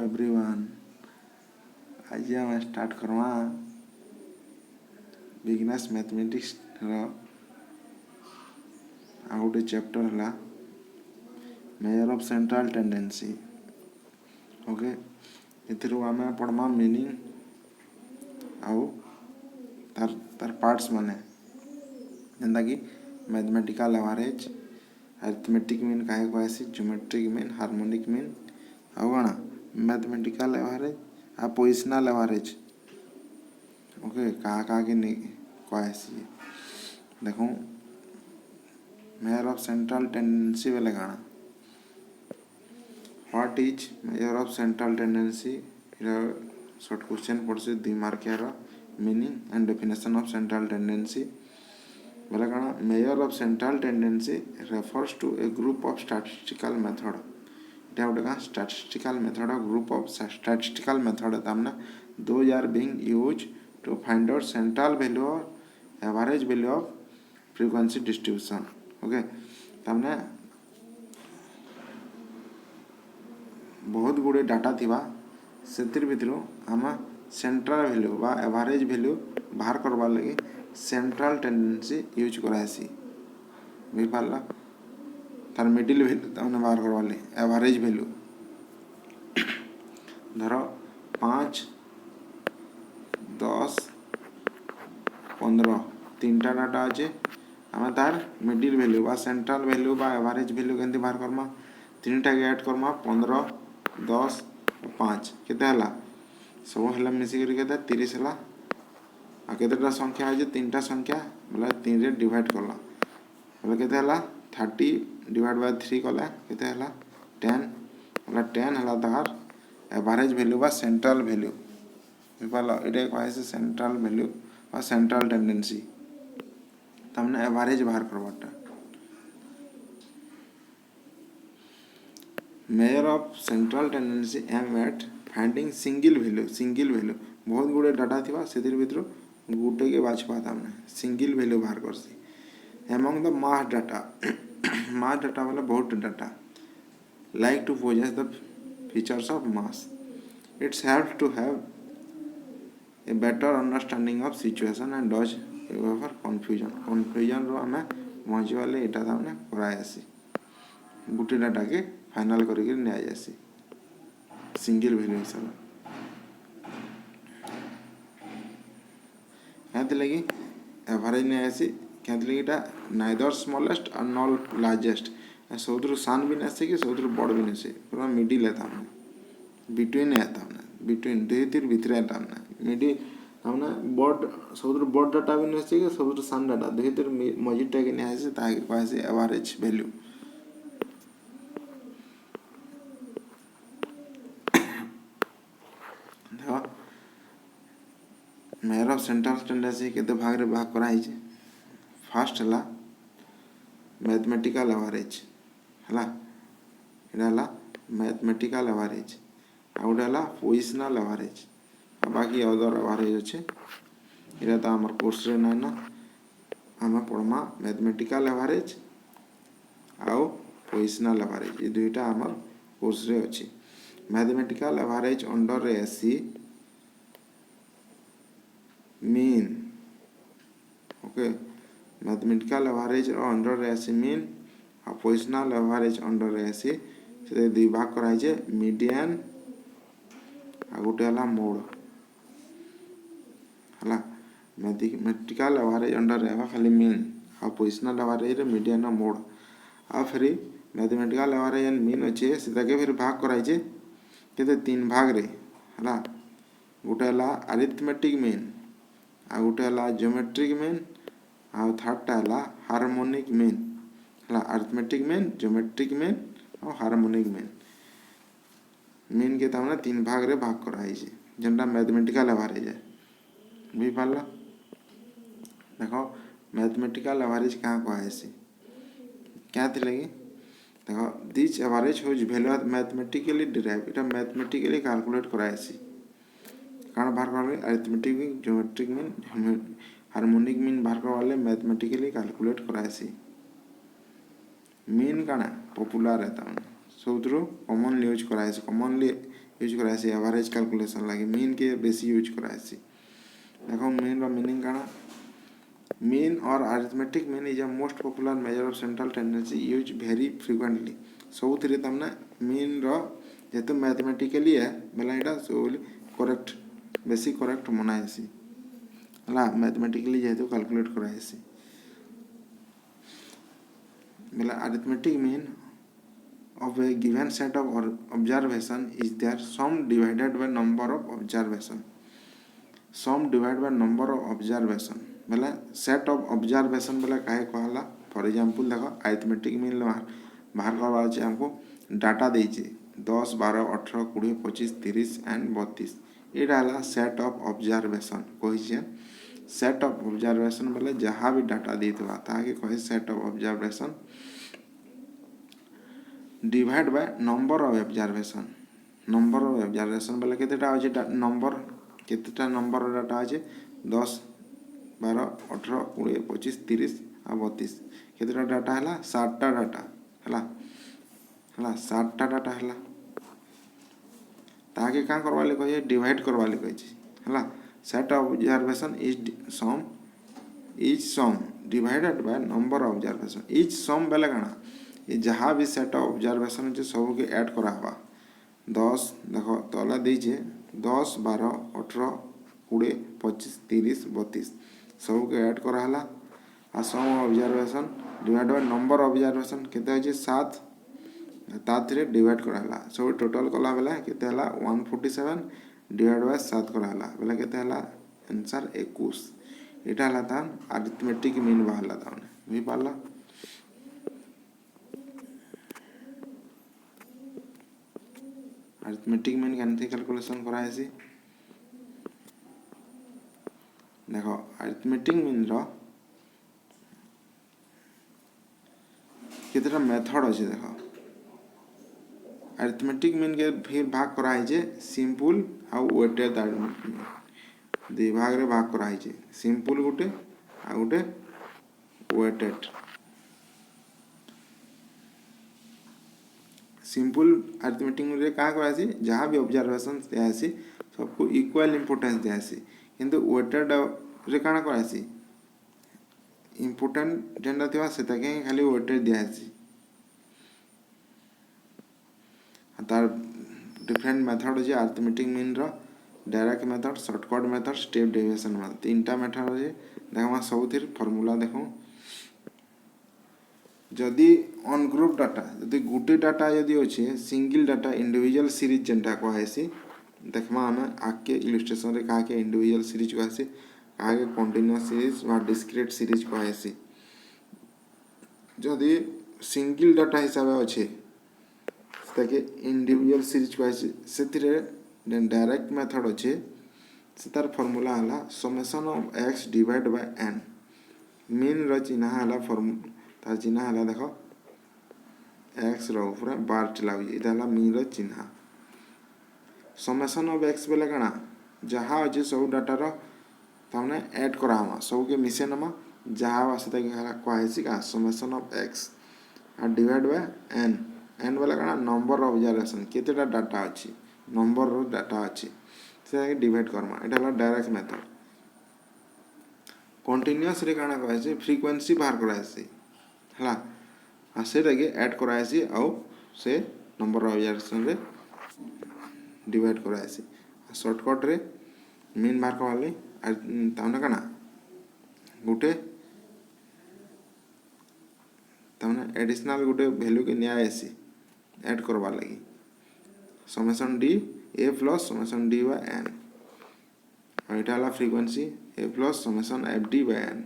Everyone. आज आम start करवा बिगनर्स मैथमेटिक्स आ गोटे चैप्टर है measure of central tendency. Okay, एथिरू आमे पढ़मा मीनिंग आउ तार तार पार्ट्स माने जेंता कि मैथमेटिकल एवरेज, अरिथमेटिक मीन काहे कहसी, ज्योमेट्रिक मीन, हार्मोनिक मीन आउ कणा मैथमेटिकल एवरेज आ पोजिशनल एवरेज। ओके, कहा के नहीं कहसी देखो मेजर ऑफ सेंट्रल टेंडेंसी बेले काणा, what is measure of central tendency. Short question पड़से 2 मार्क यार meaning and definition of central tendency बेले काणा। Measure of central tendency refers to a group of statistical method. इटा गोटे का statistical method group of statistical method तामना those are being used to find out central value और average value of frequency distribution. Okay, तामने बहुत गुड़े data थिबा सेतिर भितरु आमा सेंट्रल वैल्यू बा एवरेज वैल्यू बाहर करबार लगी सेंट्रल टेंडेंसी यूज करासी। बुझी पारला, तार मिडिल वैल्यू तामने बाहर करबार लगी एवरेज वैल्यू। धरो 5, 10, 15 तीनटा डाटा अच्छे आम तार मिडिल वैल्यू बा सेंट्रल वैल्यू बा एवरेज वैल्यू केमती बाहर करमा। 3टा के ऐड करमा 15, 10, 5 केते हला सब हला मिसिक केते 30 हला। आ केतेटा संख्या है 3टा संख्या बोले 3 रे डिवाइड करला बोले केते हला 30 डिवाइड बाय 3 कले केते हला 10 बोले 10 हला तार एवरेज वैल्यू बा सेंट्रल वैल्यू। बुझपाला, इटे कहै से सेंट्रल वैल्यू बा सेंट्रल टेंडेंसी तमने एवरेज बाहर करवाटा। Measure of central tendency aim at finding single value बहुत गुड़े डाटा थिबा सेतिर भितर गुटे के बाछबा तामने सिंगल वैल्यू बाहर करसी among the mass data. Mass data वाला बहुत data like to possess the features of mass. It's help to have a better understanding of situation and does for confusion रो आमे मजी वाले एटा तामने करायासी गुटे डाटा के फाइनल करके निया जासी सिंगल वैल्यू हिसाब क्या लगी एवरेज नहीं आसी क्या लगी इटा नाइदर स्मॉलेस्ट और नॉट लार्जेस्ट सबुठ सान भी नहीं कि सबुठ बड़ भी नहीं पूरा मिडिल है बिटवीन है बिटवीन दुई तीर भितर है मिडिल तामने बड़ सबुठ बड़ डाटा भी नहीं कि सबुठ सान डाटा दुई तीर मझीटा के नहीं आसी ताके कहसी average value. Measure of central tendency केते भाग रे भाग कराई छे। फर्स्ट हला मैथमेटिकल एवरेज हला एडा हला मैथमेटिकल एवरेज आ गोटे हला पोजिशनल एवरेज आ बाकी अदर एवरेज अच्छे एडा तो हमर कोर्स रे ना आम पढ़मा मैथमेटिकल एवरेज आउ पोजिशनल एवरेज ये दुईटा हमर कोर्स रे अच्छी। मैथमेटिकल एवरेज अंडर रे आसी mean. Okay, mathematical average under रे आसी मीन आ पोजिशनल एवरेज अंडर रे आसी से दुई भाग कराई छे मीडियन आ गोटे हला मोड हला। मैथमेटिकल एवरेज अंडर रे खाली मीन आ पोजिशनल एवरेज रे मीडियन मोड आ फिर मैथमेटिकल एवरेज एंड मीन अच्छे से फिर भाग कराई छे केते 3 भाग रे हला। गोटे हला अरिथमेटिक मीन आ गोटे हला ज्योमेट्रिक मीन आ थर्डटा हला हार्मोनिक मीन हला। अरिथमेटिक मीन, ज्योमेट्रिक मीन और हार्मोनिक मीन मीन के तामने 3 भाग रे भाग कराई छे जेनटा मैथमेटिकल एवरेज है। बुझी पारला, देखो मैथमेटिकल एवरेज कहाँ कहसी क्या थी लगी देखो this average whose value mathematically derive इटा मैथमेटिकली कैलकुलेट करासी कारण बाहर करवाले arithmetic mean, geometric mean, harmonic mean बाहर करवाले मैथमेटिकली कैलकुलेट करासी। मीन काना पॉपुलर है तामने सबुठु कॉमनली यूज करासी कॉमनली यूज करासी एवरेज कैलकुलेशन लगे मीन के बेसी यूज करासी देखो मीन रो मीनिंग काना मीन और arithmetic mean is a most popular measure of central tendency use very frequently सब थी तमने मीन रो जेहेतु मैथमेटिकली है बेला एटा सब करेक्ट बेसी करेक्ट मनाएसी हला मैथमेटिकली जेहेतु कैलकुलेट कराएसी बेला arithmetic mean of a given set of observation is there sum divided by number of observation sum divided by number of observation बेला set of observation बेला काहे कहला फॉर एग्जांपल देखो अरिथमेटिक मीन बाहर करवा अछि हमको डाटा देइछे 10 12 18 20 25 30 एंड 32 एटा हला सेट ऑफ ऑब्जर्वेशन कहिछे सेट ऑफ ऑब्जर्वेशन बेला जहां भी डाटा देतबा ताके कहे set of observation divide by number of observation बेले केतेटा अछि नंबर केतेटा नंबर डाटा अछि 10 12 18 20 25 30 आ 32 केतेटा डाटा हला 60 टा डाटा हला 60 टा डाटा हला ताके का करवाले कहिए डिवाइड करवाले कहिए हला set of observation is sum divided by number of observation is sum बेले काना ये जहाँ भी सेट ऑफ ऑब्जर्वेशन अच्छे सब के ऐड करा हवा 10 देखो तला दीजिए 10 12 18 20 25 30 32 सब के ऐड करा हला आ sum observation divide by number observation केते अछि 7 ताथरे डिवाइड करा हला सब टोटल कला बेला केते हला 147 डिवाइड बाय 7 करा हला बेला केते हला आंसर 21 एटा हला तान अरिथमेटिक मीन बाहला ताने भी पाला अरिथमेटिक मीन केनथि कैलकुलेशन कराइसी देखो अरिथमेटिक मीन रो केतेटा मेथड अछि देखो अरिथमेटिक मीन के फिर भाग कराइ जे सिंपल आ वेटेड अरिथमेटिक दे भाग रे भाग कराइ जे सिंपल गुटे आ गुटे वेटेड सिंपल अरिथमेटिक रे का करासी जहाँ भी ऑब्जर्वेशन दियासी सबको इक्वल इंपोर्टेंस दियासी किंतु वेटेड रे काना करासी इंपोर्टेंट जेंडा थिबा सेता के खाली वेटेड दियासी तार डिफरेंट मेथड अछि अरिथमेटिक मीन रो direct method shortcut method step deviation method तीनटा मेथड अछि देखमा सबथिर फार्मूला देखो जदि ऑन ग्रुप डाटा जदि गुटे डाटा यदि अच्छे सिंगल डाटा इंडिविजुअल सीरीज जेनटा कहसी देखमा हमें आके इलस्ट्रेशन रे का के इंडिविजुअल सीरीज कहसी का के कंटीन्यूअस सीरीज वा डिस्क्रीट सीरीज कहसी जदि सिंगल डाटा हिसाब अच्छे ताके इंडिविजुअल सीरीज कहसी सेतिरे डायरेक्ट मेथड अच्छे से तार फार्मूला हला summation of x divide by n mean रो चिन्ह हला फार्मूला तार चिन्ह हला देखो x रो ऊपर बार चलाउ इदा हला मीन रो चिन्ह समेशन ऑफ x बेले कना जहाँ अछि सब डाटा रो तामने ऐड करा हम सब के मिसे नमा जहाँ वास्ते के कहैसी का समेशन ऑफ x आ डिवाइड बाय n बेले कना नंबर ऑफ ऑब्जर्वेशन केतेटा डाटा अछि नंबर रो डाटा अछि से डिवाइड करमा एटा हला डायरेक्ट मेथड कंटीन्यूअस रे काना कहैसी फ्रीक्वेंसी बाहर कराइसी हला आ सेटा के ऐड कराइसी आ से नंबर ऑफ ऑब्जर्वेशन रे डिवाइड कराइसी शॉर्टकट रे मीन बाहर करवाली तामने काना गुटे तामने एडिशनल गुटे वैल्यू के निया आसी ऐड करवा लगी summation d a plus summation d by n और एटा हला frequency a plus summation fd by n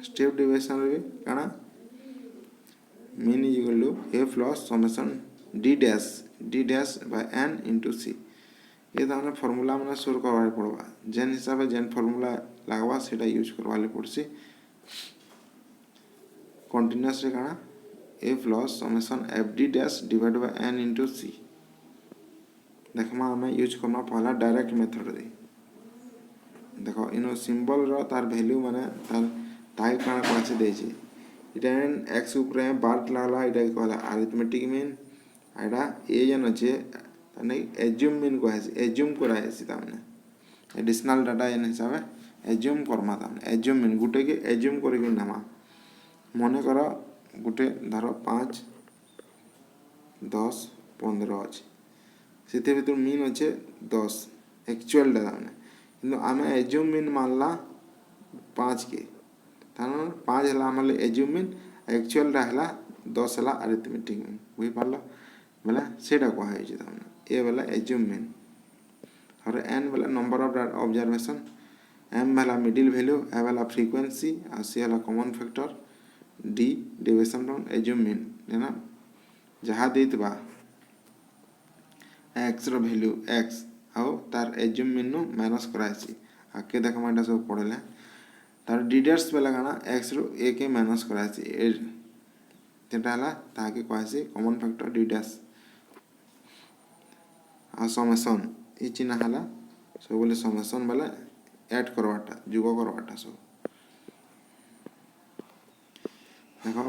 step deviation रे काना mean is equal to a plus summation d dash by n into c ये ताने formula माने solve करवाले पड़बा जेन हिसाब से जेन फार्मूला लागबा सेटा यूज करवाले पड़सी कंटीन्यूअस रे काना a plus summation fd dash divide by n into c देखमा हमें यूज करना पहला डायरेक्ट मेथड रे देखो इनो सिंबल रो तार वैल्यू माने तार ताई काना पाछे देछि इटा एक्स ऊपर बार लागला इटा कहला अरिथमेटिक मीन एटा ए जन अच्छे ताने एज्यूम मीन कहसी एज्यूम करासी ताने एडिशनल डाटा जन हिसाब एज्यूम करमा ताने एज्यूम मीन गुटे के एज्यूम करके नामा मने कर गुटे धर 5 10 15 अच्छे से भर मीन अच्छे 10 एक्चुअल डाटा किंतु आम एज्यूम मीन मानला 5 के 5 है आम एज्यूम मीन एक्चुअल है 10 है अरिथमेटिक मीन बुझी पार बोले सेटा कहुए ए वाला एज्यूम मीन और एन वाला नंबर ऑफ ऑब्जर्वेशन एम वाला मिडिल वैल्यू ए वाला फ्रीक्वेंसी और सी वाला common factor D deviation from assume mean है जहाँ देता एक्स रो वैल्यू एक्स आउ तार एज्यूम मीन नु माइनस करासी आके देखमा एटा सब पढ़ले तार डिडर्स बेला काना एक्स रो ए के माइनस करासी जेटा हला ताके कहसी कॉमन फैक्टर डिडर्स आ समेसन ई चिन्ह हला सब बोले समेसन बेला ऐड करवाटा जुग करवाटा सब देखो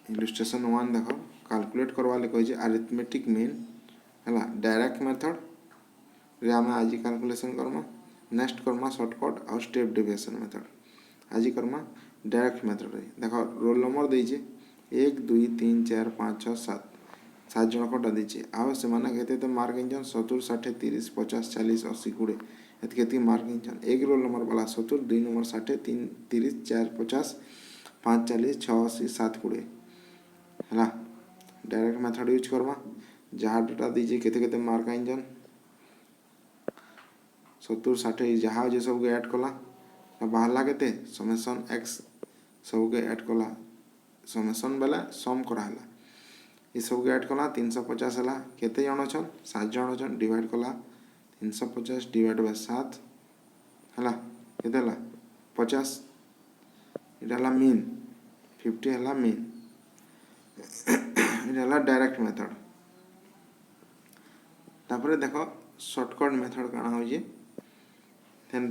इलस्ट्रेशन 1 देखो कैलकुलेट करवाले कहि अरिथमेटिक मीन हला डायरेक्ट मेथड रे आम आज calculation Karma next Karma shortcut और स्टेप डेविएशन मेथड आज करमा डायरेक्ट मेथड रे देखो रोल नंबर देजे 1 2 3 4 5 6 7 7 जन कोटा देचे आउ से माने केते मार्क इंजन 70 60 30 50 40 80 20 एत केती मार्क इंजन एक रोल नंबर वाला 70 2 नंबर 60 3 30 4 50 5 40 6 80 7 20 हला डायरेक्ट मेथड यूज करवा जहाँ डाटा दीजिए केते मार्क इंजन 70 60 जहाँ जे सब ऐड कला बाहरला केते समेसन एक्स सब के ऐड कला समेसन बेला सम कराला ये सब के ऐड कला 350 हला केते जण छन 7 जण छन डिवाइड कला 350 डिवाइड बाय 7 हला केते हला 50 इटा हला मीन 50 हला मीन इटा हला डायरेक्ट मेथड तापर देखो शॉर्टकट मेथड काना हो जे देन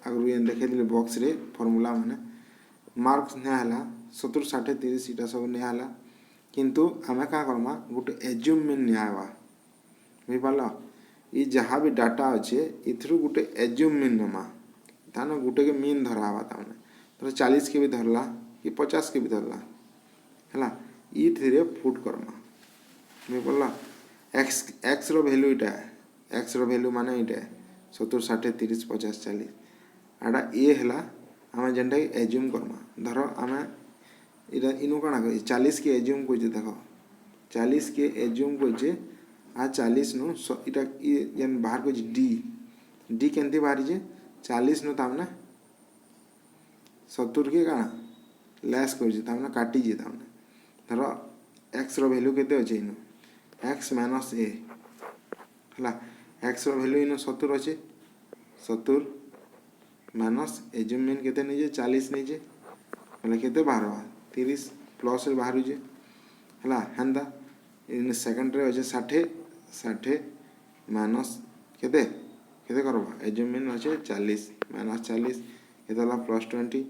अगर ये देखे दिले बॉक्स रे फार्मूला माने मार्क्स ने हला 70 60 30 इटा सब ने हला किंतु आमे का करमा गुटे एज्यूम मीन ने आवा बुझी पाला ई जहाँ भी डाटा अच्छे इथरु गुटे एज्यूम मीन नमा ताने गुटे के मीन धरावा ताने तो 40 के भी धरला कि 50 के भी धरला हला ई धीरे फुट करमा बुझी पाला एक्स रो वैल्यू इटा एक्स रो वैल्यू माने इटा 70 60 30 50 40 आडा ए हला आमे जेंटा एज्यूम करमा धरो आमे इटा इनु काना 40 के एज्यूम कोइजे देखो 40 के एज्यूम कोइजे आ 40 नु इटा जेन बाहर को डी केंती बाहर जे 40 नु तामने 70 के काना लेस कोइजे तामने काटी जे तामने धरो एक्स रो वैल्यू केते अछि इनु एक्स माइनस ए हला एक्स रो वैल्यू इनु 70 अछि 70 माइनस एज्यूम मीन केते निजे 40 निजे मतलब केते बाहर 30 प्लस रे बाहर जे हला हंदा इन सेकंड रे अछि 60 60 माइनस केते केते करबा एज्यूम मीन अछि 40 माइनस 40 केते हला प्लस 20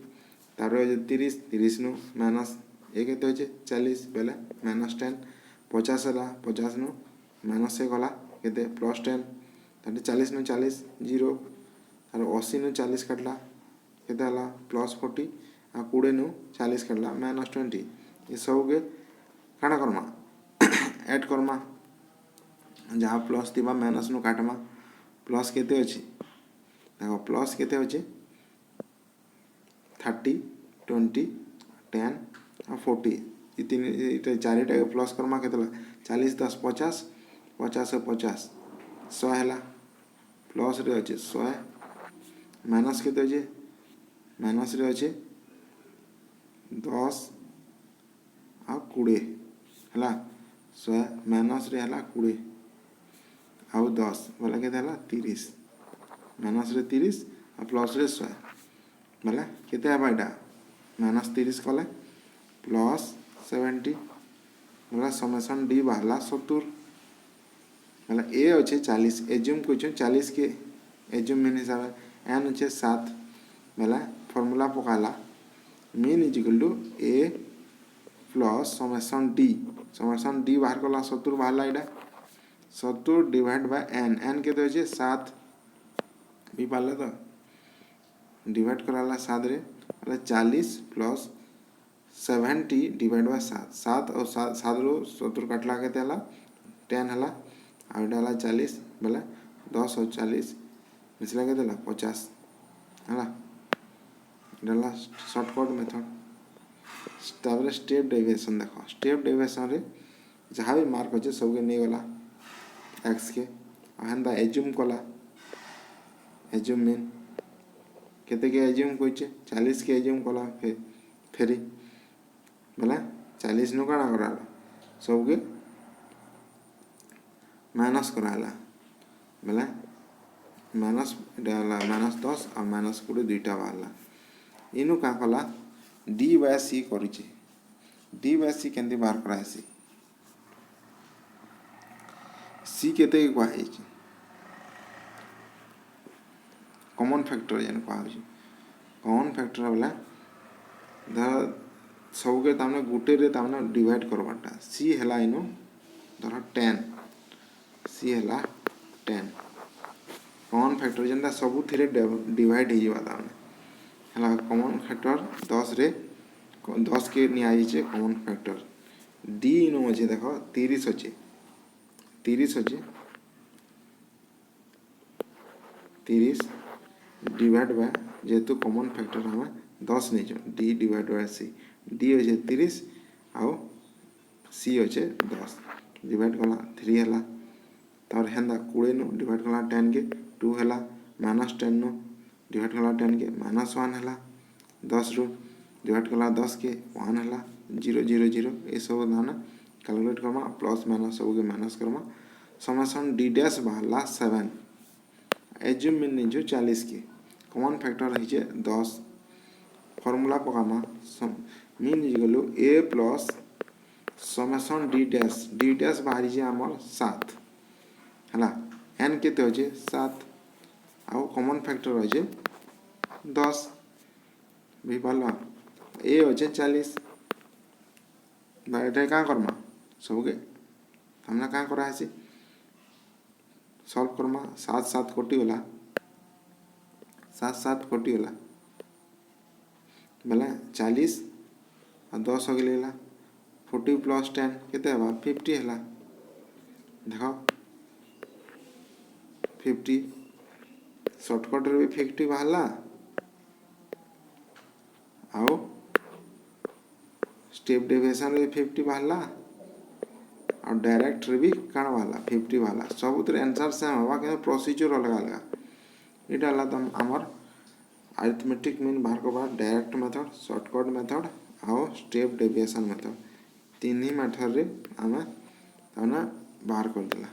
तार अछि 30 30 नु माइनस ए केते अछि 40 बेले माइनस 10 50 हला 50 नु माइनस से गला केते प्लस 10 ताटे 40 नु 40 0 और 80 नु 40 कटला केते हला प्लस 40 आ 20 नु 40 कटला माइनस 20 ये सब के काना करमा ऐड करमा जहाँ प्लस थिबा माइनस नु काटमा प्लस केते अछि देखो प्लस केते अछि 30 20 10 और 40 ये तीन इटा चारिटा प्लस करमा केतला 40 10 50 50 से 50 100 हला प्लस रे अछि 100 माइनस केते अछि माइनस रे अछि 10 आ 20 हला 100 माइनस रे हला 20 आउ 10 बोला केते हला 30 माइनस रे 30 आ प्लस रे 100 बोला केते हबा एटा माइनस 30 कले प्लस 70 बोला समेसन डी बाहला 70 बोला ए अच्छे 40 एज्यूम क्वेश्चन 40 के एज्यूम मीन हिसाब एन अच्छे 7 बोला फार्मूला पकाला mean is equal to A plus summation D बाहर कला 70 बाहर एटा 70 डिवाइड बाय एन केते होचे 7 भी पाले तो डिवाइड कराला 7 रे 40 प्लस 70 डिवाइड बाय 7 और 7 रो 70 काटला केते हला 10 हला आ एटा हला 40 बेला 10 और 40 मिसला केते हला 50 हला एटा शॉर्टकट मेथड। तापर स्टेप डेविएशन देखो स्टेप डेविएशन रे जहाँ भी मार्क अच्छे सब के नहीं गला एक्स के हेन्ता एज्यूम कला एज्यूम मीन केते के एज्यूम कोइचे 40 के एज्यूम कला फेरी बोला 40 नु काना कराला सब के माइनस कराला बोला माइनस डाला -10 और -20 दुईटा बाहरला इनु का कला डी बाय सी करिचे डी बाय सी केंति बाहर करासी सी केते के कहा है कॉमन फैक्टर जन कहा है कॉमन फैक्टर वाला धर सब के तामने गुटे रे तामने डिवाइड करबाटा सी हला इनो धर 10 सी हला 10 कॉमन फैक्टर जनता सब थिरे डिवाइड हे जबा तामने हला कॉमन फैक्टर 10 रे 10 के नि आई छे कॉमन फैक्टर डी इनो अछि देखो 30 अछि 30 डिवाइड बाय जेतु कॉमन फैक्टर हमें 10 नहीं जो D divide by C D अच्छे 30 आउ सी अच्छे 10 डिवाइड कला 3 हला तार हेंदा 20 नु डिवाइड कला 10 के 2 हला -10 नु डिवाइड कला 10 के -1 हला 10 रु डिवाइड कला 10 के 1 हला 0 0 0 ए सब दाना कैलकुलेट करमा प्लस माइनस सब के माइनस करमा समेसन डी डैश बाहरला 7 एज्यूम मीन जो 40 के कॉमन फैक्टर है 10 फॉर्मूला पकामा mean equal A plus summation D dash बाहरी जे हमर 7 हला एन केते होचे 7 आउ कॉमन फैक्टर होचे 10 भी पाला ए होचे 40 बाइटे का करमा सब के हमना का करा है सॉल्व करमा 7 7 कोटी होला 7 7 कोटी होला बेला 40 और 10 हो गेला 40 प्लस 10 केते हवा 50 होला देखो 50 शॉर्टकट रे 50 बाहला आओ स्टेप डेविएशन रे 50 बाहला और डायरेक्ट रे भी काण वाला 50 वाला सब उतर आंसर सेम हवा के प्रोसीजर अलग अलग इटा ला तम हमर अरिथमेटिक मीन बाहर को बाद डायरेक्ट मेथड शॉर्टकट मेथड और स्टेप डेविएशन मेथड तीन ही मेथड रे हमें ताना बाहर कर देला।